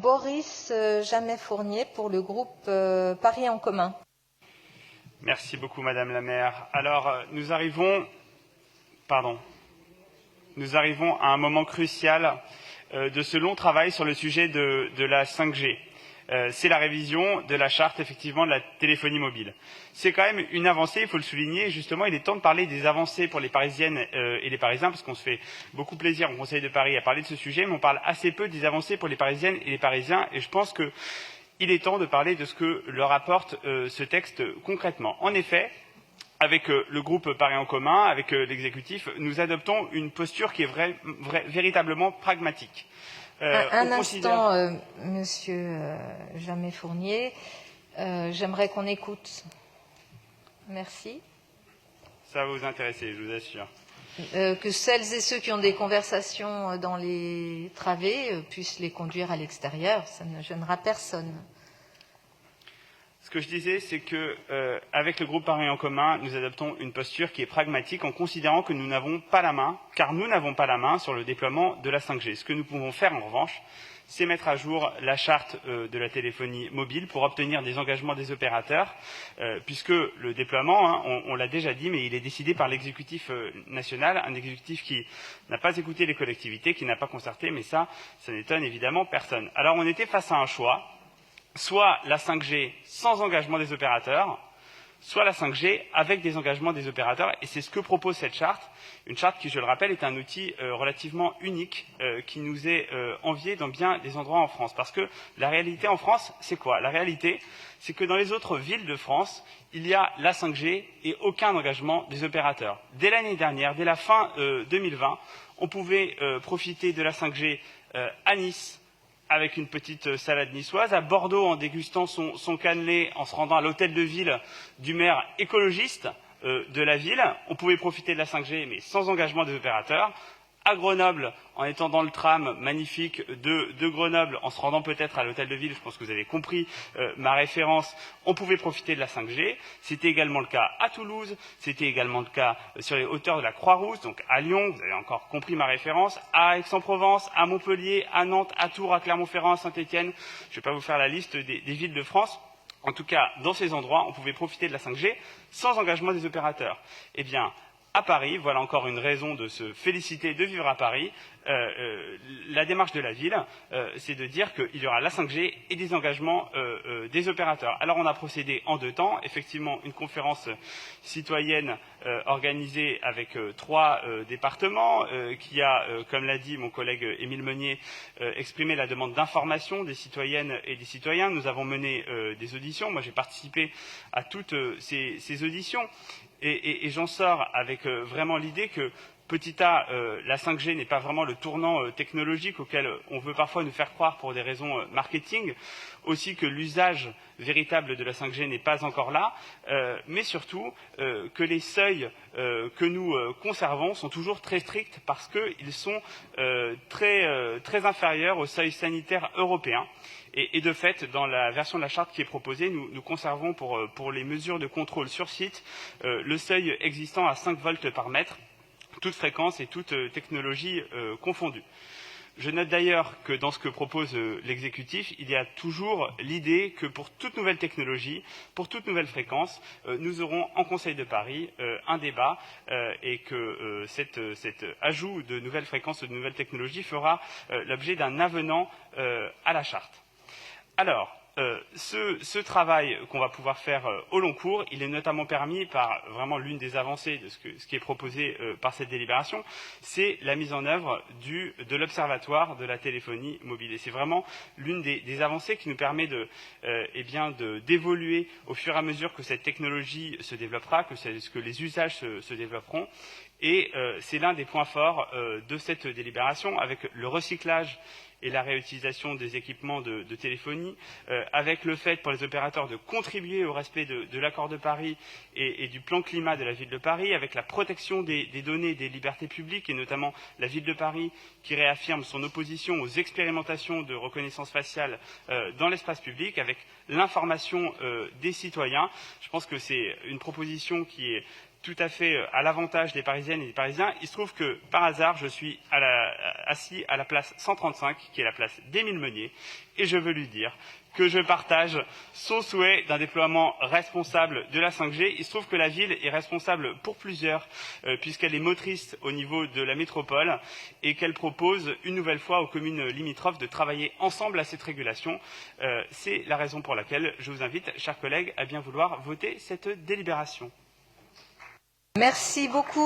Boris Jamais-Fournier pour le groupe Paris en commun. Merci beaucoup, Madame la maire. Alors, nous arrivons à un moment crucial de ce long travail sur le sujet de la 5G. C'est la révision de la charte, effectivement, de la téléphonie mobile. C'est quand même une avancée, il faut le souligner. Justement, il est temps de parler des avancées pour les Parisiennes et les Parisiens, parce qu'on se fait beaucoup plaisir au Conseil de Paris à parler de ce sujet, mais on parle assez peu des avancées pour les Parisiennes et les Parisiens, et je pense qu'il est temps de parler de ce que leur apporte ce texte concrètement. En effet, avec le groupe Paris en commun, avec l'exécutif, nous adoptons une posture qui est véritablement pragmatique. Un instant, Monsieur Jamais-Fournier. J'aimerais qu'on écoute. Merci. Ça va vous intéresser, je vous assure. Que celles et ceux qui ont des conversations dans les travées puissent les conduire à l'extérieur. Ça ne gênera personne. Ce que je disais, c'est que, avec le groupe Paris en commun, nous adoptons une posture qui est pragmatique en considérant que nous n'avons pas la main, car nous n'avons pas la main sur le déploiement de la 5G. Ce que nous pouvons faire, en revanche, c'est mettre à jour la charte de la téléphonie mobile pour obtenir des engagements des opérateurs, puisque le déploiement, on l'a déjà dit, mais il est décidé par l'exécutif national, un exécutif qui n'a pas écouté les collectivités, qui n'a pas concerté, mais ça n'étonne évidemment personne. Alors on était face à un choix. Soit la 5G sans engagement des opérateurs, soit la 5G avec des engagements des opérateurs. Et c'est ce que propose cette charte. Une charte qui, je le rappelle, est un outil relativement unique qui nous est envié dans bien des endroits en France. Parce que la réalité en France, c'est quoi? La réalité, c'est que dans les autres villes de France, il y a la 5G et aucun engagement des opérateurs. Dès l'année dernière, dès la fin 2020, on pouvait profiter de la 5G à Nice, avec une petite salade niçoise, à Bordeaux en dégustant son cannelé, en se rendant à l'hôtel de ville du maire écologiste de la ville. On pouvait profiter de la 5G, mais sans engagement des opérateurs. À Grenoble, en étant dans le tram magnifique de Grenoble, en se rendant peut-être à l'hôtel de ville, je pense que vous avez compris ma référence, on pouvait profiter de la 5G. C'était également le cas à Toulouse, c'était également le cas sur les hauteurs de la Croix-Rousse, donc à Lyon, vous avez encore compris ma référence, à Aix-en-Provence, à Montpellier, à Nantes, à Tours, à Clermont-Ferrand, à Saint-Étienne. Je ne vais pas vous faire la liste des villes de France. En tout cas, dans ces endroits, on pouvait profiter de la 5G sans engagement des opérateurs. Eh bien, à Paris, voilà encore une raison de se féliciter de vivre à Paris. La démarche de la ville, c'est de dire qu'il y aura la 5G et des engagements des opérateurs. Alors on a procédé en deux temps. Effectivement, une conférence citoyenne organisée avec 3 départements qui a, comme l'a dit mon collègue Émile Meunier, exprimé la demande d'information des citoyennes et des citoyens. Nous avons mené des auditions. Moi, j'ai participé à toutes ces auditions. Et j'en sors avec vraiment l'idée que, petit a, la 5G n'est pas vraiment le tournant technologique auquel on veut parfois nous faire croire pour des raisons marketing, aussi que l'usage véritable de la 5G n'est pas encore là, mais surtout que les seuils que nous conservons sont toujours très stricts parce qu'ils sont très inférieurs aux seuils sanitaires européens. Et de fait, dans la version de la charte qui est proposée, nous conservons pour les mesures de contrôle sur site le seuil existant à 5 volts par mètre, toute fréquence et toute technologie confondue. Je note d'ailleurs que dans ce que propose l'exécutif, il y a toujours l'idée que pour toute nouvelle technologie, pour toute nouvelle fréquence, nous aurons en Conseil de Paris un débat et que cet ajout de nouvelles fréquences, de nouvelles technologies fera l'objet d'un avenant à la charte. Alors, ce travail qu'on va pouvoir faire au long cours, il est notamment permis par vraiment l'une des avancées de ce qui est proposé par cette délibération, c'est la mise en œuvre de l'Observatoire de la téléphonie mobile. Et c'est vraiment l'une des avancées qui nous permet d'évoluer au fur et à mesure que cette technologie se développera, que les usages se développeront. Et c'est l'un des points forts de cette délibération, avec le recyclage et la réutilisation des équipements de téléphonie, avec le fait pour les opérateurs de contribuer au respect de l'accord de Paris et du plan climat de la ville de Paris, avec la protection des données des libertés publiques, et notamment la ville de Paris qui réaffirme son opposition aux expérimentations de reconnaissance faciale dans l'espace public, avec l'information des citoyens. Je pense que c'est une proposition qui est tout à fait à l'avantage des Parisiennes et des Parisiens. Il se trouve que, par hasard, je suis assis à la place 135, qui est la place d'Émile Meunier, et je veux lui dire que je partage son souhait d'un déploiement responsable de la 5G. Il se trouve que la ville est responsable pour plusieurs, puisqu'elle est motrice au niveau de la métropole et qu'elle propose une nouvelle fois aux communes limitrophes de travailler ensemble à cette régulation. C'est la raison pour laquelle je vous invite, chers collègues, à bien vouloir voter cette délibération. Merci beaucoup.